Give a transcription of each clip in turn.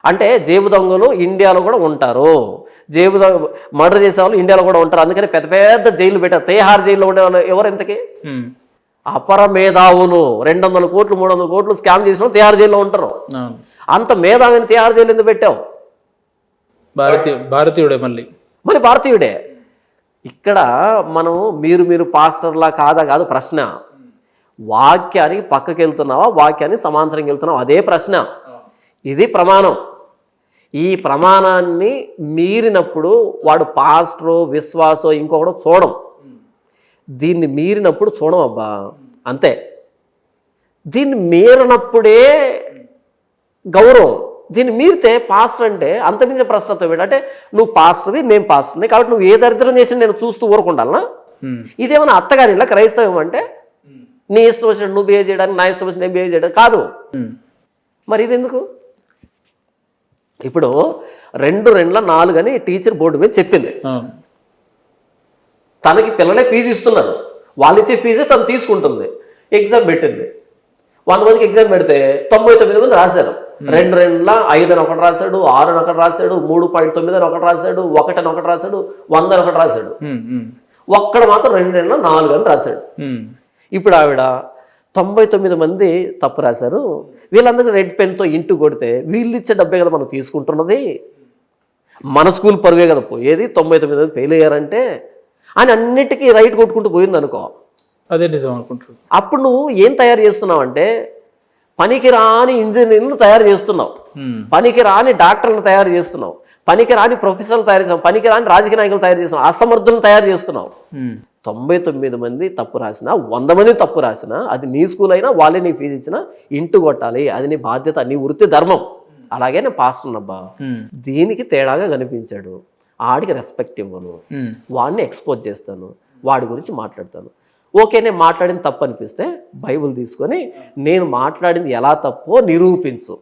అంటే జేబు దొంగలు ఇండియాలో కూడా ఉంటారు, జేబు దొంగ మర్డర్ చేసే వాళ్ళు ఇండియాలో కూడా ఉంటారు. అందుకని పెద్ద పెద్ద జైలు పెట్టారు. తిహార్ జైల్లో ఉండే వాళ్ళు ఎవరు ఇంతకీ? అపర మేధావులు. 200 కోట్లు 300 కోట్లు స్కామ్ చేసిన వాళ్ళు తిహార్ జైల్లో ఉంటారు. అంత మేధావిని తిహార్ జైలు ఎందుకు పెట్టావు? భారతీయుడే మళ్ళీ భారతీయుడే. ఇక్కడ మనం మీరు పాస్టర్లా కాదు ప్రశ్న. వాక్యానికి పక్కకి వెళ్తున్నావా, వాక్యానికి సమాంతరంగా వెళ్తున్నావా, అదే ప్రశ్న. ఇది ప్రమాణం. ఈ ప్రమాణాన్ని మీరినప్పుడు వాడు పాస్టరో విశ్వాసో ఇంకొకటి చూడం. దీన్ని మీరినప్పుడు చూడం అబ్బా, అంతే. దీన్ని మీరినప్పుడే గౌరవం. దీన్ని మీరితే పాస్టర్ అంటే అంతమించే ప్రశ్నతో పెట్టు. అంటే నువ్వు పాస్టర్వి, నేను పాస్టర్ని, కాబట్టి నువ్వు ఏ దరిద్రం చేసి నేను చూస్తూ ఊరుకుండాలనా? ఇదేమన్నా అత్తగారి ఇలా క్రైస్తవం అంటే నీ ఇష్టం వచ్చినట్టు నువ్వు బిహేవ్ చేయడానికి, నా ఇష్టం వచ్చిన నేను బిహేవ్ చేయడానికి కాదు. మరి ఇది ఎందుకు? ఇప్పుడు 2 2 4 అని టీచర్ బోర్డు మీద చెప్పింది. తనకి పిల్లలే ఫీజు ఇస్తున్నారు, వాళ్ళు ఇచ్చే ఫీజే తను తీసుకుంటుంది. ఎగ్జామ్ పెట్టింది. 100 మందికి ఎగ్జామ్ పెడితే 99 మంది రాశారు. 2 2 5 అని ఒకటి రాశాడు, 6 అని ఒకటి రాశాడు, 3.9 అని ఒకటి రాశాడు, 1 అని ఒకటి రాశాడు, 100 అని ఒకటి రాశాడు. ఒక్కడ మాత్రం 2 2 4 అని రాశాడు. ఇప్పుడు ఆవిడ 99 మంది తప్పు రాశారు, వీళ్ళందరికీ రెడ్ పెన్తో ఇంటూ కొడితే వీళ్ళు ఇచ్చే డబ్బే కదా మనం తీసుకుంటున్నది, మన స్కూల్ పరువే కదా పోయేది, 99 మంది ఫెయిల్ అయ్యారంటే అని అన్నిటికీ రైట్ కొట్టుకుంటూ పోయింది అనుకో. అదే నిజం అనుకుంటున్నాను. అప్పుడు నువ్వు ఏం తయారు చేస్తున్నావు అంటే పనికి రాని ఇంజనీర్లను తయారు చేస్తున్నావు, పనికి రాని డాక్టర్లను తయారు చేస్తున్నావు, పనికి రాని ప్రొఫెసర్లు తయారు చేస్తున్నావు, పనికి రాని రాజకీయ నాయకులు తయారు చేస్తున్నావు, అసమర్థులను తయారు చేస్తున్నావు. 99 మంది తప్పు రాసినా, 100 మంది తప్పు రాసినా, అది నీ స్కూల్ అయినా వాళ్ళే నీ ఫీజు ఇచ్చినా ఇంటూ కొట్టాలి. అది నీ బాధ్యత, నీ వృత్తి ధర్మం. అలాగే నేను పాస్తున్నాబ్బా. దీనికి తేడాగా కనిపించాడు, ఆడికి రెస్పెక్ట్ ఇవ్వను, వాడిని ఎక్స్పోజ్ చేస్తాను, వాడి గురించి మాట్లాడతాను. ఓకే, నేను మాట్లాడింది తప్పు అనిపిస్తే బైబుల్ తీసుకొని నేను మాట్లాడింది ఎలా తప్పో నిరూపించు.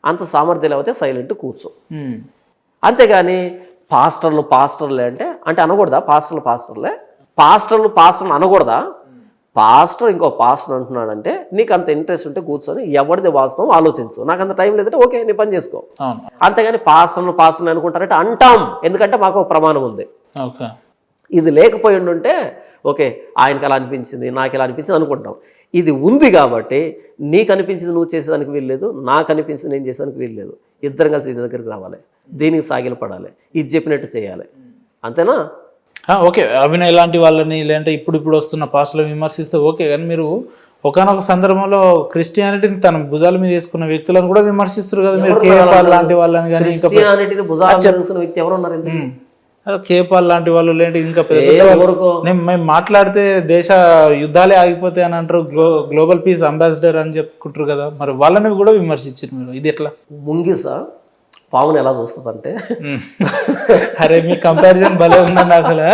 అంత సామర్థ్యం లేకపోతే సైలెంట్ కూర్చో. అంతేగాని పాస్టర్లే అంటే అనకూడదా? పాస్టర్లు అనకూడదా? పాస్టర్ ఇంకో పాస్టర్ అంటున్నాడంటే నీకు అంత ఇంట్రెస్ట్ ఉంటే కూర్చొని ఎవరిది వాస్తవం ఆలోచించు. నాకు అంత టైం లేదంటే ఓకే, నీ పని చేసుకో. అంతేగాని పాస్టర్లు అనుకుంటారంటే అంటాం, ఎందుకంటే మాకు ఒక ప్రమాణం ఉంది. ఇది లేకపోయి ఉంటే ఓకే, ఆయనకి అలా అనిపించింది, నాకు ఇలా అనిపించింది అనుకుంటాం. ఇది ఉంది కాబట్టి నీకు అనిపించింది నువ్వు చేసేదానికి వీల్లేదు, నాకు అనిపించింది నేను చేసేదానికి వీల్లేదు. ఇద్దరం కలిసి ఇది దగ్గరికి రావాలి, దీనికి సాగిలు పడాలి, ఇది చెప్పినట్టు చేయాలి. అంతేనా? ఓకే, అభినయ్ ఇలాంటి వాళ్ళని లేదంటే ఇప్పుడు వస్తున్న పాస్టర్లను విమర్శిస్తే ఓకే, కానీ మీరు ఒకనొక సందర్భంలో క్రిస్టియానిటీని తన భుజాల మీద వేసుకున్న వ్యక్తులను కూడా విమర్శిస్తారు కదా మీరు. కేపాల్ లాంటి వాళ్ళని కానీ, కేపాల్ లాంటి వాళ్ళు లేంటి ఇంకా మేము మాట్లాడితే దేశ యుద్ధాలే ఆగిపోతాయి అని అంటారు, గ్లోబల్ పీస్ అంబాసిడర్ అని చెప్పుకుంటారు కదా, మరి వాళ్ళని కూడా విమర్శించారు మీరు. ఇది ఎట్లా? ముంగిసా పావును ఎలా చూస్తుందంటే అరే మీ కంపారిజన్ భలే ఉందండి అసలు.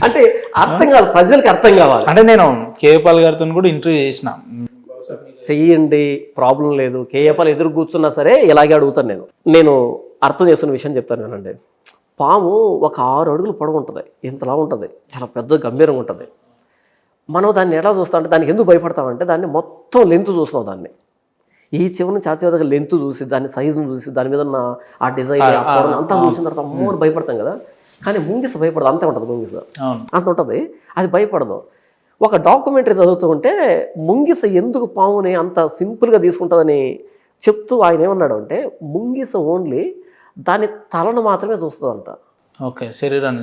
అంటే అర్థం కావాలి, ప్రజలకి అర్థం కావాలి. అంటే నేను కేపాల్ గారితో కూడా ఇంటర్వ్యూ చేసిన, చెయ్యండి ప్రాబ్లం లేదు, కేపాల్ ఎదురు కూర్చున్నా సరే ఇలాగే అడుగుతాను. నేను అర్థం చేస్తున్న విషయం చెప్తాను నేనండి. పాము ఒక 6 అడుగులు పొడవు ఉంటుంది, ఇంతలా ఉంటుంది, చాలా పెద్ద గంభీరంగా ఉంటుంది. మనం దాన్ని ఎలా చూస్తాం అంటే దానికి ఎందుకు భయపడతామంటే దాన్ని మొత్తం లెంత్ చూస్తున్నాం. దాన్ని ఈ చివరి నుంచి ఆ చివరి దగ్గర లెంత్ చూసి, దాని సైజును చూసి, దాని మీద ఉన్న ఆ డిజైన్ అంతా చూసిన తర్వాత అమ్మోని భయపడతాం కదా. కానీ ముంగిస భయపడదు, అంతే ఉంటుంది. ముంగిస అంత ఉంటుంది, అది భయపడదు. ఒక డాక్యుమెంటరీ చదువుతూ ఉంటే ముంగిస ఎందుకు పాముని అంత సింపుల్గా తీసుకుంటుందని చెప్తూ ఆయన ఏమన్నాడు అంటే ముంగిస ఓన్లీ దాని తలను మాత్రమే చూస్తుందంట. ఓకే, శరీరాన్ని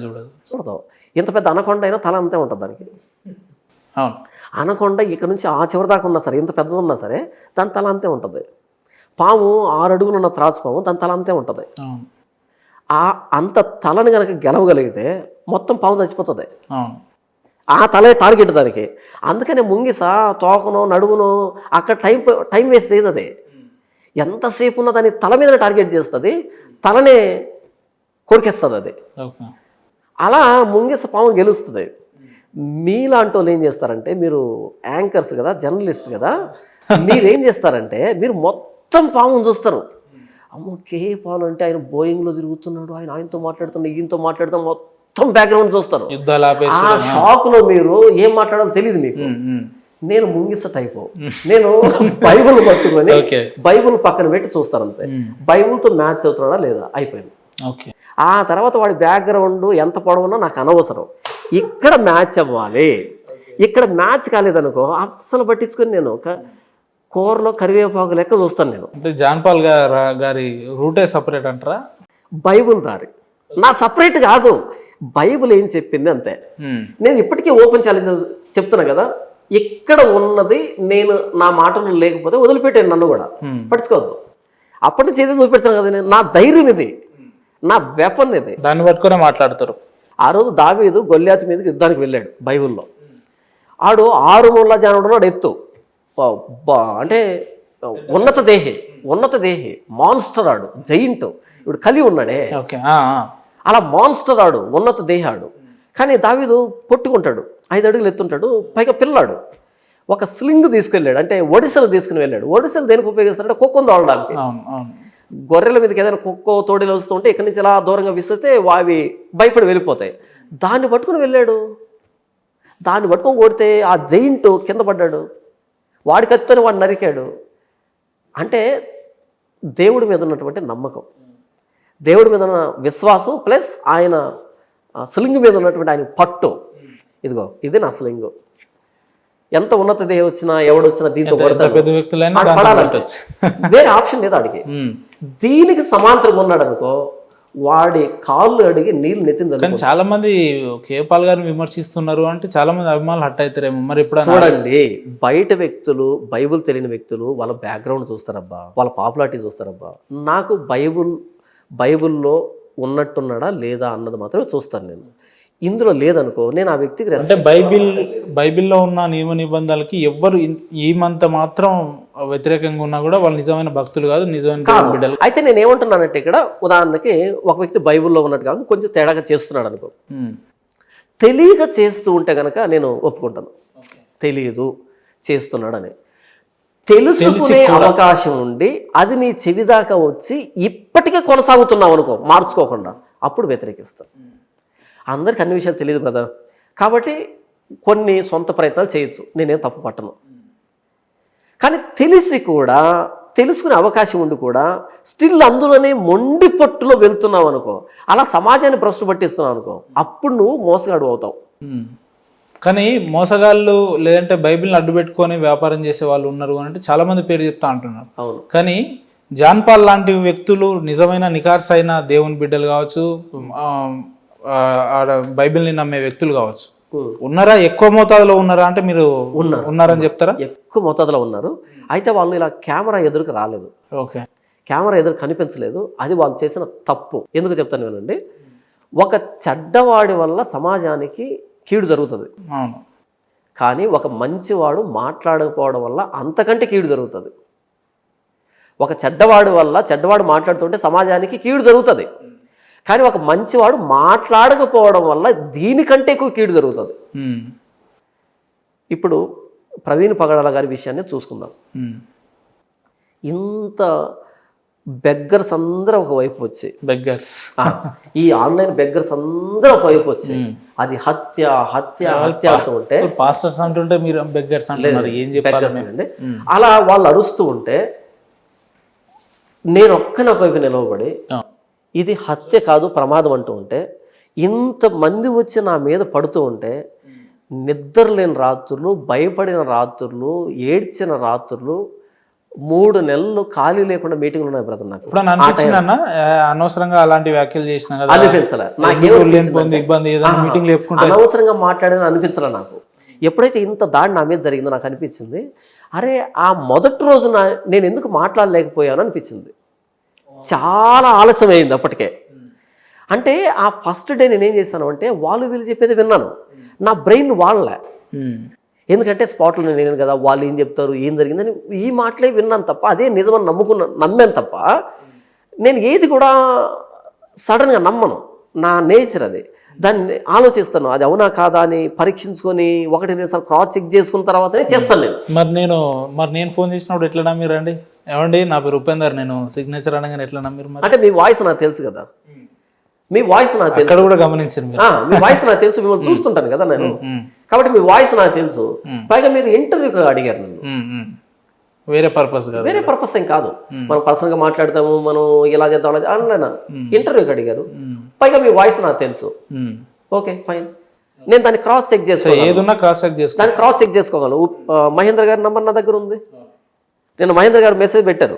చూడదు. ఇంత పెద్ద అనకొండ అయినా తల అంతే ఉంటుంది దానికి. అనకొండ ఇక్కడ నుంచి ఆ చివరి దాకా ఉన్నా సరే, ఇంత పెద్దది ఉన్నా సరే దాని తల అంతే ఉంటుంది. పాము 6 అడుగులు ఉన్న త్రాసు పాము, దాని తల అంతే ఉంటుంది. అంత తలని కనుక గెలవగలిగితే మొత్తం పాము చచ్చిపోతుంది. ఆ తలే టార్గెట్ దానికి. అందుకనే ముంగిస తోకనో నడుమునో అక్కడ టైం వేస్ట్ చేయదు. అది ఎంతసేపు ఉన్న దాన్ని తల మీద టార్గెట్ చేస్తుంది, తలనే కొరికేస్తుంది అది. అలా ముంగిస పాము గెలుస్తుంది. మీలాంటి వాళ్ళు ఏం చేస్తారంటే, మీరు యాంకర్స్ కదా, జర్నలిస్ట్ కదా, మీరేం చేస్తారంటే మీరు మొత్తం పామును చూస్తారు. అమ్మో కేపాల్ అంటే ఆయన బోయింగ్లో తిరుగుతున్నాడు, ఆయనతో మాట్లాడుతున్నాడు, ఈయనతో మాట్లాడుతాం, మొత్తం బ్యాక్గ్రౌండ్ చూస్తారు. ఆ షాక్లో మీరు ఏం మాట్లాడాలో తెలియదు మీకు. నేను ముంగిస టైపు. నేను బైబుల్ పట్టుకొని ఓకే. బైబుల్ పక్కన పెట్టి చూస్తాను అంతే. బైబుల్తో మ్యాచ్ అవుతున్నాడా లేదా అయిపోయింది. ఓకే. ఆ తర్వాత వాడి బ్యాక్గ్రౌండ్ ఎంత పొడవున్నా నాకు అనవసరం. ఇక్కడ మ్యాచ్ అవ్వాలి. ఇక్కడ మ్యాచ్ కాలేదనుకో అస్సలు పట్టించుకొని నేను కూరలో కరివేపాకు లెక్క చూస్తాను నేను. అంటే జాన్ పాల్ గారి రూటే సపరేట్ అంటారా? బైబుల్ దారి నా సపరేట్ కాదు, బైబుల్ ఏం చెప్పింది అంతే. నేను ఇప్పటికీ ఓపెన్ ఛాలెంజ్ చెప్తున్నా కదా, ఇక్కడ ఉన్నది నేను నా మాటలు లేకపోతే వదిలిపెట్టాను, నన్ను కూడా పట్టించుకోవద్దు. అప్పటి నుంచి ఏదో చూపెడతాను కదా, నేను నా ధైర్యం ఇది, నా వెపన్ ఇది, దాన్ని పట్టుకునే మాట్లాడతారు. ఆ రోజు దావీదు గొల్యాతు మీదకి యుద్ధానికి వెళ్ళాడు. బైబుల్లో ఆడు 6 మూల జానుడు ఉన్నాడు, ఎత్తు అంటే ఉన్నత దేహి మాన్స్టర్ ఆడు, జైంట్. ఇప్పుడు కలి ఉన్నాడే అలా మాన్స్టర్ ఆడు, ఉన్నత దేహాడు. కానీ దావీదు పొట్టుకుంటాడు, 5 అడుగులు ఎత్తుంటాడు, పైగా పిల్లాడు. ఒక స్లింగ్ తీసుకెళ్ళాడు, అంటే ఒడిసెలు తీసుకుని వెళ్ళాడు. ఒడిసెలు దేనికి ఉపయోగిస్తాడంటే కుక్కను తోలడానికి. గొర్రెల మీదకి ఏదైనా కుక్కో తోడేలు వస్తుంటే ఇక్కడి నుంచి ఇలా దూరంగా విసిరితే అవి భయపడి వెళ్ళిపోతాయి. దాన్ని పట్టుకుని వెళ్ళాడు. దాన్ని పట్టుకొని కొడితే ఆ జైంట్ కింద పడ్డాడు. వాడి కత్తితోనే వాడు నరికాడు. అంటే దేవుడి మీద ఉన్నటువంటి నమ్మకం, దేవుడి మీద ఉన్న విశ్వాసం, ప్లస్ ఆయన స్లింగ్ మీద ఉన్నటువంటి ఆయన పట్టు. ఇదిగో ఇది నా స్లింగ్. ఎంత ఉన్నత దేహం వచ్చినా ఎవడొచ్చినా దీంతో వేరే ఆప్షన్ లేదు ఆడికి. దీనికి సమాంతరంగా ఉన్నాడు అనుకో, వాడి కాళ్ళు అడిగి నీళ్ళు నెత్తింది. చాలా మంది కేపాల్ గారిని విమర్శిస్తున్నారు అంటే చాలా మంది అభిమానులు హట్ అవుతారేమో. మరి ఇప్పుడు చూడండి, బయట వ్యక్తులు, బైబుల్ తెలియని వ్యక్తులు వాళ్ళ బ్యాక్గ్రౌండ్ చూస్తారబ్బా, వాళ్ళ పాపులారిటీ చూస్తారబ్బా. నాకు బైబుల్లో ఉన్నట్టున్నాడా లేదా అన్నది మాత్రమే చూస్తాను నేను. ఇందులో లేదనుకో నేను ఆ వ్యక్తికి అంటే బైబిల్లో ఉన్న నియమ నిబంధనలకి ఎవ్వరు ఏమంత మాత్రం వ్యతిరేకంగా ఉన్నా కూడా వాళ్ళు నిజమైన భక్తులు కాదు, నిజమైన బిడ్డలు. అయితే నేను ఏమంటున్నానంటే, ఇక్కడ ఉదాహరణకి ఒక వ్యక్తి బైబిల్లో ఉన్నట్టు కాదు, కొంచెం తేడాగా చేస్తున్నాడు అనుకో, తెలియక చేస్తూ ఉంటే కనుక నేను ఒప్పుకుంటాను. తెలియదు చేస్తున్నాడని తెలుసుకునే అవకాశం ఉండి అది నీ చెవి దాకా వచ్చి ఇప్పటికే కొనసాగుతున్నావు అనుకో మార్చుకోకుండా, అప్పుడు వ్యతిరేకిస్తాను. అందరికి అన్ని విషయాలు తెలియదు బ్రదర్, కాబట్టి కొన్ని సొంత ప్రయత్నాలు చేయొచ్చు, నేనేం తప్పు పట్టను. కానీ తెలిసి కూడా, తెలుసుకునే అవకాశం ఉండి కూడా స్టిల్ అందులోనే మొండి పట్టులో వెళ్తున్నావు అనుకో, అలా సమాజాన్ని భ్రష్టు పట్టిస్తున్నావు అనుకో, అప్పుడు నువ్వు మోసగాడు అవుతావు. కానీ మోసగాళ్ళు లేదంటే బైబిల్ని అడ్డు పెట్టుకొని వ్యాపారం చేసే వాళ్ళు ఉన్నారు అంటే చాలా మంది పేరు చెప్తా అంటున్నారు. అవును. కానీ జాన్ పాల్ లాంటి వ్యక్తులు నిజమైన నికార్స్ అయిన దేవుని బిడ్డలు కావచ్చు, బైబిల్ని నమ్మే వ్యక్తులు కావచ్చు, ఉన్నారా? ఎక్కువ మోతాదులో ఉన్నారా అంటే మీరు ఉన్నారని చెప్తారా? ఎక్కువ మోతాదులో ఉన్నారు. అయితే వాళ్ళు ఇలా కెమెరా ఎదురుకు రాలేదు. ఓకే. కెమెరా ఎదురు కనిపించలేదు. అది వాళ్ళు చేసిన తప్పు. ఎందుకు చెప్తాను వినండి. ఒక చెడ్డవాడి వల్ల సమాజానికి కీడు జరుగుతుంది. అవును. కానీ ఒక మంచివాడు మాట్లాడకపోవడం వల్ల అంతకంటే కీడు జరుగుతుంది. ఒక చెడ్డవాడు మాట్లాడుతుంటే సమాజానికి కీడు జరుగుతుంది. కానీ ఒక మంచివాడు మాట్లాడకపోవడం వల్ల దీనికంటే ఎక్కువ కీడు జరుగుతుంది. ఇప్పుడు ప్రవీణ్ పగడాల గారి విషయాన్ని చూసుకుందాం. ఇంత బెగ్గర్స్ అందరూ ఒకవైపు వచ్చి, ఈ ఆన్లైన్ బెగ్గర్స్ అందరూ ఒకవైపు వచ్చి అది హత్య హత్య హత్య అంటూ ఉంటే, పాస్టర్స్ అంటుంటే మీరు బెగ్గర్స్ అంటున్నారు, ఏం చెప్పాలండి? అలా వాళ్ళు అరుస్తూ ఉంటే నేను ఒక్కనే ఒకవైపు నిలవబడి ఇది హత్య కాదు ప్రమాదం అంటూ ఉంటే, ఇంతమంది వచ్చి నా మీద పడుతూ ఉంటే, నిద్రలేని రాత్రులు, భయపడిన రాత్రులు, ఏడ్చిన రాత్రులు, 3 నెలలు ఖాళీ లేకుండా మీటింగ్లు ఉన్నాయి బ్రదర్. నాకు ఇప్పుడు అనిపించిందన్న అనవసరంగా అలాంటి వ్యాఖ్యలు చేసినా కదా అనిపించలే. అనవసరంగా మాట్లాడిన అనిపించలే నాకు. ఎప్పుడైతే ఇంత దాడి నా మీద జరిగిందో నాకు అనిపించింది, అరే ఆ మొదటి రోజు నేను ఎందుకు మాట్లాడలేకపోయాను అనిపించింది. చాలా ఆలస్యం అయింది అప్పటికే. అంటే ఆ ఫస్ట్ డే నేనేం చేశాను అంటే, వీళ్ళు చెప్పేది విన్నాను, నా బ్రెయిన్ వాళ్ళే. ఎందుకంటే స్పాట్లో నేను కదా, వాళ్ళు ఏం చెప్తారు, ఏం జరిగిందని ఈ మాటలే విన్నాను తప్ప, అదే నిజమని నమ్మాను తప్ప, నేను ఏది కూడా సడన్గా నమ్మను. నా నేచర్ అది. దాన్ని ఆలోచిస్తాను, అది అవునా కాదా అని పరీక్షించుకొని 1-2 సార్లు క్రాస్ చెక్ చేసుకున్న తర్వాతనే చేస్తాను నేను. మరి నేను ఫోన్ చేసినప్పుడు ఎట్లా నమ్మిరు అండి? ఏమండి నా పేరు ఉపేందర్, నేను సిగ్నేచర్ అనగానే ఎట్లా నమ్మిరు? అంటే మీ వాయిస్ నాకు తెలుసు కదా, మీ వాయిస్ నాకు తెలుసు. అక్కడ కూడా గమనించాను, మీ వాయిస్ నాకు తెలుసు, మిమ్మల్ని చూస్తుంటాను కదా నేను. కాబట్టి మీ వాయిస్ నాకు తెలుసు. పైగా మీరు ఇంటర్వ్యూకి అడిగారు నన్ను, వేరే పర్పస్ కాదు, వేరే పర్పస్ ఏం కాదు. మనం పర్సనల్గా మాట్లాడతాము, మనం ఇలా చేద్దాం అలా అనలేనా, ఇంటర్వ్యూకి అడిగారు. పైగా మీ వాయిస్ నాకు తెలుసు. ఓకే ఫైన్, నేను దాన్ని క్రాస్ చెక్ చేసుకోగలను, ఏదున్నా క్రాస్ చెక్ చేసుకో, దాన్ని క్రాస్ చెక్ చేసుకోగలను. మహేంద్ర గారి నంబర్ నా దగ్గర ఉంది, నేను మహేంద్ర గారు మెసేజ్ పెట్టారు.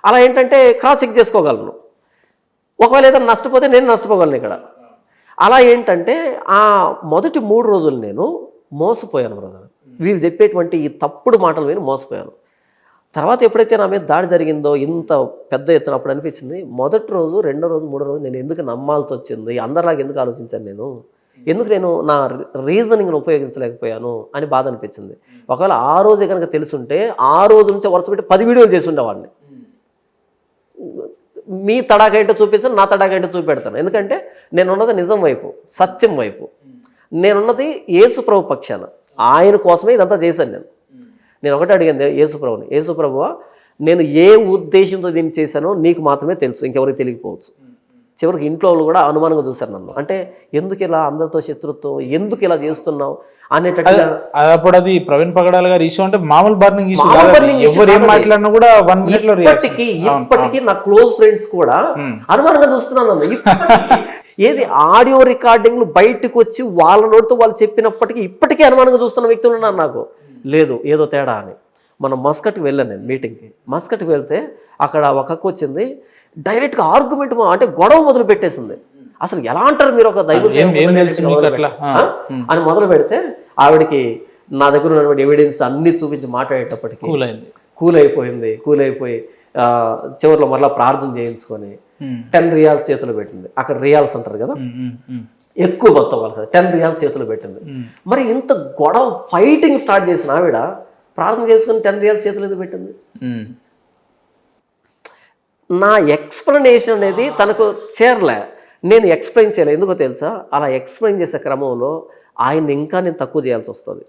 అలా ఏంటంటే క్రాస్ చెక్ చేసుకోగలను. ఒకవేళ ఏదైనా నష్టపోతే నేను నష్టపోగలను ఇక్కడ. అలా ఏంటంటే ఆ మొదటి 3 రోజులు నేను మోసపోయాను బ్రదర్. వీళ్ళు చెప్పేటువంటి ఈ తప్పుడు మాటలు విని మోసపోయాను. తర్వాత ఎప్పుడైతే నా మీద దాడి జరిగిందో ఇంత పెద్ద ఎత్తున, అప్పుడు అనిపించింది మొదటి రోజు, 2వ రోజు, 3వ రోజు నేను ఎందుకు నమ్మాల్సి వచ్చింది, అందరిలాగా ఎందుకు ఆలోచించాను నేను, ఎందుకు నేను నా రీజనింగ్ను ఉపయోగించలేకపోయాను అని బాధ అనిపించింది. ఒకవేళ ఆ రోజే కనుక తెలుసుంటే ఆ రోజు నుంచి వరుస పెట్టి 10 వీడియోలు చేసి ఉండేవాడిని. మీ తడాక ఏంటో చూపించాను, నా తడాక ఏంటో చూపెడతాను. ఎందుకంటే నేనున్నది నిజం వైపు, సత్యం వైపు, నేనున్నది యేసు ప్రభు పక్షాన. ఆయన కోసమే ఇదంతా చేశాను. నేను ఒకటి అడిగింది యేసుప్రభుని, యేసుప్రభువా నేను ఏ ఉద్దేశంతో దీన్ని చేశానో నీకు మాత్రమే తెలుసు, ఇంకెవరికి తెలియకపోవచ్చు. చివరికి ఇంట్లో వాళ్ళు కూడా అనుమానంగా చూశారు నన్ను. అంటే ఎందుకు ఇలా అందరితో శత్రుత్వం, ఎందుకు ఇలా చేస్తున్నావు అనేటట్టుగా. అప్పుడు అది ప్రవీణ్ పగడాల గారి ఇష్యూ అంటే మామూలు బర్నింగ్ ఇష్యూ, ఎవరు ఏం మాట్లాడినా కూడా 1 minute లో ఇప్పటికీ నా క్లోజ్ ఫ్రెండ్స్ కూడా అనుమానంగా చూస్తున్నాను నన్ను. ఏది ఆడియో రికార్డింగ్లు బయటకు వచ్చి వాళ్ళ నోటితో వాళ్ళు చెప్పినప్పటికీ ఇప్పటికీ అనుమానంగా చూస్తున్న వ్యక్తులు ఉన్నారు. నాకు లేదు ఏదో తేడా అని. మనం మస్కట్కి వెళ్ళాను నేను మీటింగ్కి. మస్కట్కి వెళ్తే అక్కడ ఒక అక్క వచ్చింది, డైరెక్ట్గా ఆర్గ్యుమెంట్ అంటే గొడవ మొదలు పెట్టేసింది. అసలు ఎలా అంటారు మీరు ఒక దైవ అని మొదలు పెడితే ఆవిడకి నా దగ్గర ఉన్నటువంటి ఎవిడెన్స్ అన్ని చూపించి మాట్లాడేటప్పటికి కూల్ అయిపోయి చివరిలో మరలా ప్రార్థన చేయించుకొని 10 రియాల్స్ చేతులు పెట్టింది. అక్కడ రియాల్స్ అంటారు కదా, ఎక్కువ మొత్తం వాళ్ళకి 10 రియాల్స్ చేతులు పెట్టింది. మరి ఇంత గొడవ ఫైటింగ్ స్టార్ట్ చేసిన ఆవిడ ప్రార్థన చేసుకుని 10 రియాల్స్ చేతులు ఎందుకు పెట్టింది? నా ఎక్స్ప్లెనేషన్ అనేది తనకు చేరలే, నేను ఎక్స్ప్లెయిన్ చేయలే. ఎందుకో తెలుసా, అలా ఎక్స్ప్లెయిన్ చేసే క్రమంలో ఆయన్ని ఇంకా నేను తక్కువ చేయాల్సి వస్తుంది.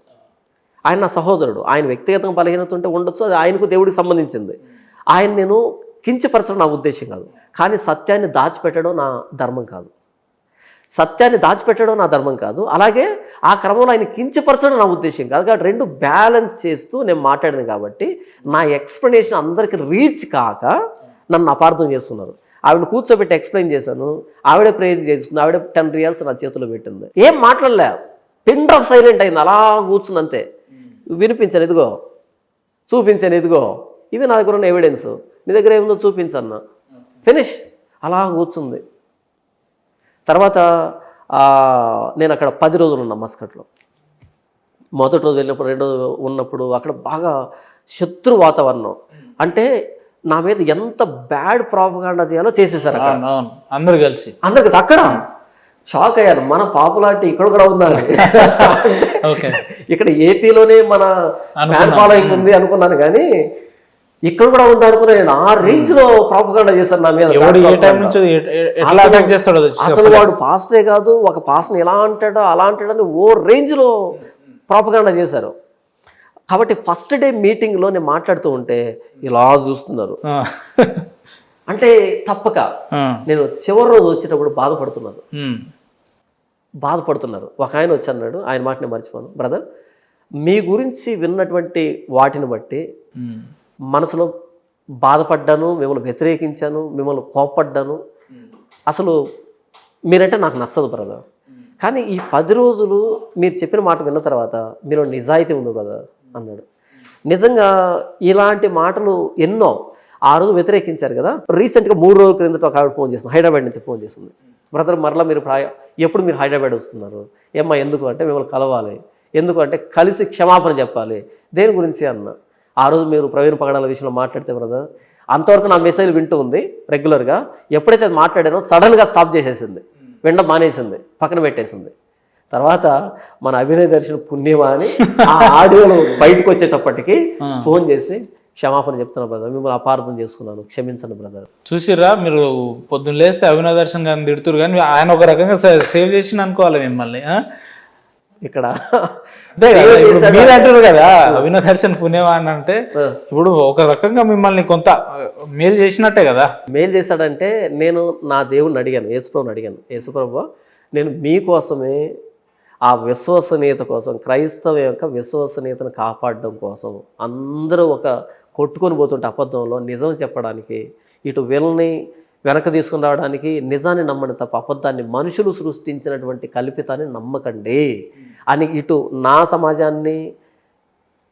ఆయన నా సహోదరుడు, ఆయన వ్యక్తిగతంగా బలహీనత ఉంటే ఉండొచ్చు, అది ఆయనకు దేవుడికి సంబంధించింది. ఆయన నేను కించపరచడం నా ఉద్దేశం కాదు, కానీ సత్యాన్ని దాచిపెట్టడం నా ధర్మం కాదు. అలాగే ఆ క్రమంలో ఆయన కించపరచడం నా ఉద్దేశం కాదు. కాబట్టి 2 బ్యాలెన్స్ చేస్తూ నేను మాట్లాడాను. కాబట్టి నా ఎక్స్ప్లెనేషన్ అందరికి రీచ్ కాక నన్ను అపార్థం చేస్తున్నారు. ఆవిడ కూర్చోబెట్టి ఎక్స్ప్లెయిన్ చేశాను, ఆవిడే ప్రేయర్ చేసుకుంది, ఆవిడ 10 రియాల్స్ నా చేతిలో పెట్టింది. ఏం మాట్లాడలే, పిన్ డ్రాప్ సైలెంట్ అయింది, అలా కూర్చుంది అంతే. వినిపించాను, ఇదిగో చూపించాను, ఇదిగో ఇవి నా దగ్గర ఉన్న ఎవిడెన్స్, నీ దగ్గర ఏముందో చూపించన్నా, ఫినిష్. అలా కూర్చుంది. తర్వాత నేను అక్కడ 10 రోజులు ఉన్నా మస్కట్లో. మొదటి రోజు వెళ్ళినప్పుడు, 2వ రోజు ఉన్నప్పుడు అక్కడ బాగా శత్రు వాతావరణం. అంటే నా మీద ఎంత బ్యాడ్ ప్రాపగాండా చేయాలో చేసేసారు అందరు కలిసి. అందరికి అక్కడ షాక్ అయ్యాను, మన పాపులారిటీ ఇక్కడ కూడా ఉందని. ఇక్కడ ఏపీలోనే మన ఫ్యాన్ ఫాలోయింగ్ ఉంది అనుకున్నాను, కానీ ఇక్కడ కూడా ఉంది అనుకున్నాను. ఆ రేంజ్ లో ప్రాపగాండా చేశారు నా మీద. అసలు వాడు పాస్టరే కాదు, ఒక పాస్టర్ని ఎలా అంటాడో అలా అంటాడని ఓ రేంజ్ లో ప్రాపగాండా చేశారు. కాబట్టి ఫస్ట్ డే మీటింగ్లో నేను మాట్లాడుతూ ఉంటే ఇలా చూస్తున్నారు. అంటే తప్పక నేను చివరి రోజు వచ్చేటప్పుడు బాధపడుతున్నారు. ఒక ఆయన వచ్చి అన్నాడు, ఆయన మాట నేను మర్చిపోను, బ్రదర్ మీ గురించి విన్నటువంటి వాటిని బట్టి మనసులో బాధపడ్డాను, మిమ్మల్ని వ్యతిరేకించాను, మిమ్మల్ని కోపడ్డాను. అసలు మీరంటే నాకు నచ్చదు బ్రదర్, కానీ ఈ 10 రోజులు మీరు చెప్పిన మాట విన్న తర్వాత మీరు నిజాయితీ ఉంది బ్రదర్ అన్నాడు. నిజంగా ఇలాంటి మాటలు ఎన్నో ఆ రోజు వ్యతిరేకించారు కదా. రీసెంట్గా 3 రోజుల క్రిందట ఒక ఆవిడ ఫోన్ చేసింది, హైదరాబాద్ నుంచి ఫోన్ చేసింది. బ్రదర్ మరలా మీరు ఎప్పుడు మీరు హైదరాబాద్ వస్తున్నారు? ఏమ్మా ఎందుకు అంటే మిమ్మల్ని కలవాలి, ఎందుకు అంటే కలిసి క్షమాపణ చెప్పాలి. దేని గురించి అన్న. ఆ రోజు మీరు ప్రవీణ్ పగడాల విషయంలో మాట్లాడితే బ్రదర్ అంతవరకు నా మెసేజ్ వింటూ ఉంది రెగ్యులర్గా. ఎప్పుడైతే అది మాట్లాడానో సడన్గా స్టాప్ చేసేసింది, వినడం మానేసింది, పక్కన పెట్టేసింది. తర్వాత మన అభినయ దర్శన పుణ్యమా అని ఆ ఆడియోలు బయటకు వచ్చేటప్పటికి ఫోన్ చేసి క్షమాపణ చెప్తున్నా బ్రదర్, మిమ్మల్ని అపార్థం చేసుకున్నాను, క్షమించండి బ్రదర్. చూసిరా మీరు పొద్దున్న లేస్తే అభినయ దర్శన్ గారిని తిడుతురు, కానీ ఆయన ఒక రకంగా సేవ్ చేసి అనుకోవాలి మిమ్మల్ని. ఇక్కడ మీరు అంటారు కదా అభినయ దర్శన్ పుణ్యమా అని అంటే, ఇప్పుడు ఒక రకంగా మిమ్మల్ని కొంత మేలు చేసినట్టే కదా. మేలు చేశాడంటే నేను నా దేవుడిని అడిగాను, యేసుప్రభుని అడిగాను, యేసుప్రభు నేను మీకోసమే ఆ విశ్వసనీయత కోసం, క్రైస్తవ యొక్క విశ్వసనీయతను కాపాడడం కోసం అందరూ ఒక కొట్టుకొని పోతుంటే అబద్ధంలో నిజం చెప్పడానికి, ఇటు వీళ్ళని వెనక తీసుకుని రావడానికి నిజాన్ని నమ్మండి తప్ప అబద్ధాన్ని, మనుషులు సృష్టించినటువంటి కల్పితాన్ని నమ్మకండి అని ఇటు నా సమాజాన్ని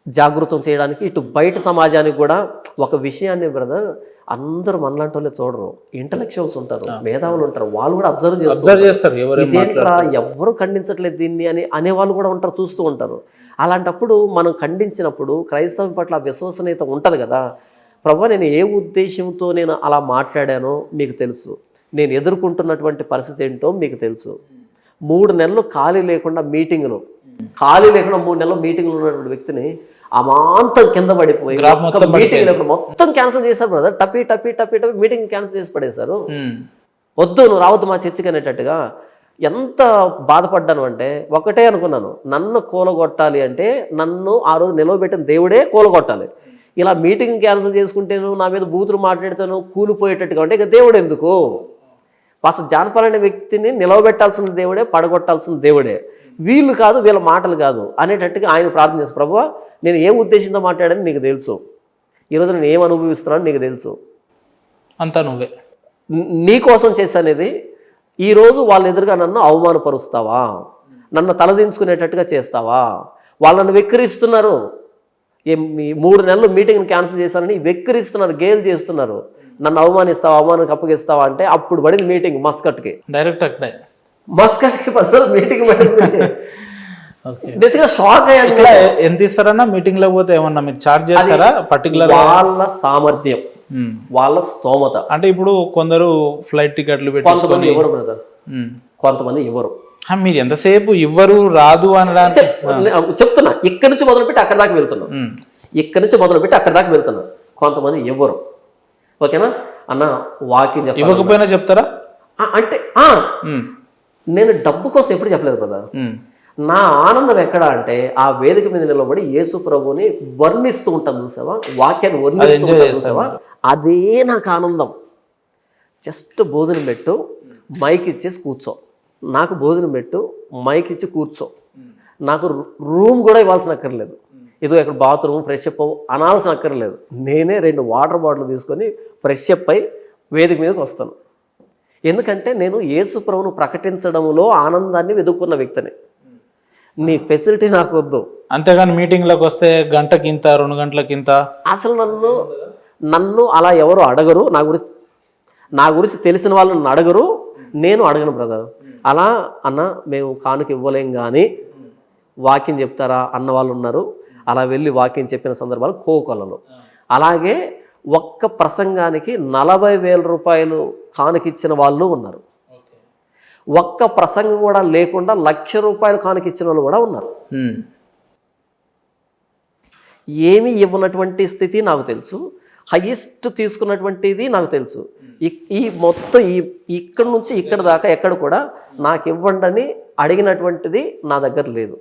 జాగృతం చేయడానికి, ఇటు బయట సమాజానికి కూడా ఒక విషయాన్ని బ్రదర్ అందరూ మనలాంటి వాళ్ళే చూడరు. ఇంటలెక్చువల్స్ ఉంటారు, మేధావులు ఉంటారు, వాళ్ళు కూడా అబ్జర్వ్ చేస్తారు. ఇదేంట్రా ఎవ్వరూ ఖండించట్లేదు దీన్ని అని అనేవాళ్ళు కూడా ఉంటారు, చూస్తూ ఉంటారు. అలాంటప్పుడు మనం ఖండించినప్పుడు క్రైస్తవం పట్ల విశ్వసనీయత ఉంటుంది కదా. ప్రభు నేను ఏ ఉద్దేశంతో నేను అలా మాట్లాడానో మీకు తెలుసు, నేను ఎదుర్కొంటున్నటువంటి పరిస్థితి ఏంటో మీకు తెలుసు. 3 నెలలు ఖాళీ లేకుండా 3 నెలలు మీటింగ్లు ఉన్నటువంటి వ్యక్తిని అమాంతం కింద పడిపోయి మీటింగ్ మొత్తం క్యాన్సిల్ చేశారు బ్రదర్. టపీ మీటింగ్ క్యాన్సిల్ చేసి పడేశారు. వద్దు నువ్వు రావద్దు మా చర్చికి అనేటట్టుగా. ఎంత బాధపడ్డాను అంటే ఒకటే అనుకున్నాను, నన్ను కూలగొట్టాలి అంటే నన్ను ఆ రోజు నిలవబెట్టిన దేవుడే కూలగొట్టాలి. ఇలా మీటింగ్ క్యాన్సిల్ చేసుకుంటేను, నా మీద బూతులు మాట్లాడితేను కూలిపోయేటట్టుగా అంటే ఇక దేవుడు ఎందుకు? అసలు జానపద అనే వ్యక్తిని నిలవబెట్టాల్సిన దేవుడే, పడగొట్టాల్సిన దేవుడే, వీళ్ళు కాదు, వీళ్ళ మాటలు కాదు అనేటట్టుగా ఆయన ప్రార్థన చేసి, ప్రభువా నేను ఏ ఉద్దేశంతో మాట్లాడాను నీకు తెలుసు, ఈరోజు నేను ఏం అనుభవిస్తున్నాను నీకు తెలుసు, అంతా నువ్వే నీ కోసం చేశానేది. ఈరోజు వాళ్ళ ఎదురుగా నన్ను అవమానపరుస్తావా, నన్ను తలదించుకునేటట్టుగా చేస్తావా? వాళ్ళు నన్ను వెక్కిరిస్తున్నారు. 3 నెలలు మీటింగ్ని క్యాన్సిల్ చేశానని వెక్కిరిస్తున్నారు, గేలు చేస్తున్నారు. నన్ను అవమానిస్తావా, అవమానానికి అప్పగిస్తావా అంటే అప్పుడు పడింది మీటింగ్ మస్కట్కి. డైరెక్ట్ అక్కడే మస్కట్కి 10 రోజులు మీటింగ్ పడింది. బేసిక్గా షాక్ అయ్యాను. ఎంత ఇస్తారన్నా మీటింగ్ లో పోతే ఏమన్నా మీరు చార్జ్ చేస్తారా? పర్టికులర్ వాళ్ళ సామర్థ్యం, వాళ్ళ స్తోమత. అంటే ఇప్పుడు కొందరు ఫ్లైట్ టికెట్లు కొంతమంది ఇవ్వరు బ్రదర్, కొంతమంది ఇవ్వరు. మీరు ఎంతసేపు ఇవ్వరు రాదు అనడానికి చెప్తున్నా. ఇక్కడి నుంచి మొదలుపెట్టి అక్కడ దాకా వెళ్తున్నా, ఇక్కడి నుంచి మొదలుపెట్టి అక్కడ దాకా వెళ్తున్నా. కొంతమంది ఇవ్వరు. ఓకేనా అన్న, వాకింగ్ ఇవ్వకపోయినా చెప్తారా అంటే నేను డబ్బు కోసం ఎప్పుడు చెప్పలేదు కదా. నా ఆనందం ఎక్కడ అంటే ఆ వేదిక మీద నిలబడి యేసు ప్రభుని వర్ణిస్తూ ఉంటాను చూసావా, వాక్యాన్ని వర్ణిస్తూ చూసావా, అదే నాకు ఆనందం. జస్ట్ భోజనం పెట్టు, మైక్ ఇచ్చేసి కూర్చో, నాకు భోజనం పెట్టు, మైక్ ఇచ్చి కూర్చో, నాకు రూమ్ కూడా ఇవ్వాల్సిన అక్కర్లేదు, ఇదో ఇక్కడ బాత్రూమ్ ఫ్రెష్ అప్ అనాల్సిన అక్కర్లేదు. నేనే 2 వాటర్ బాటిల్ తీసుకొని ఫ్రెష్ అప్ అయి వేదిక మీదకి వస్తాను. ఎందుకంటే నేను యేసు ప్రభువును ప్రకటించడంలో ఆనందాన్ని వెతుక్కున్న వ్యక్తిని. నీ ఫెసిలిటీ నాకు వద్దు. అంతేగాని మీటింగ్లోకి వస్తే గంటకింత 2 గంటలకింత అసలు నన్ను అలా ఎవరు అడగరు. నా గురించి తెలిసిన వాళ్ళు నన్ను అడగరు, నేను అడగను బ్రదర్. అలా అన్న మేము కానుక ఇవ్వలేం కానీ వాక్యం చెప్తారా అన్న వాళ్ళు ఉన్నారు. అలా వెళ్ళి వాక్యం చెప్పిన సందర్భాలు కోకొల్లలు. అలాగే ఒక్క ప్రసంగానికి 40,000 రూపాయలు కానుకిచ్చిన వాళ్ళు ఉన్నారు. ఒక్క ప్రసంగం కూడా లేకుండా 1,00,000 రూపాయలు కానుకిచ్చిన వాళ్ళు కూడా ఉన్నారు. ఏమీ ఇవ్వనటువంటి స్థితి నాకు తెలుసు, హైయెస్ట్ తీసుకున్నటువంటిది నాకు తెలుసు. ఈ మొత్తం ఇక్కడి నుంచి ఇక్కడ దాకా ఎక్కడ కూడా నాకు ఇవ్వండి అని అడిగినటువంటిది నా దగ్గర లేదు.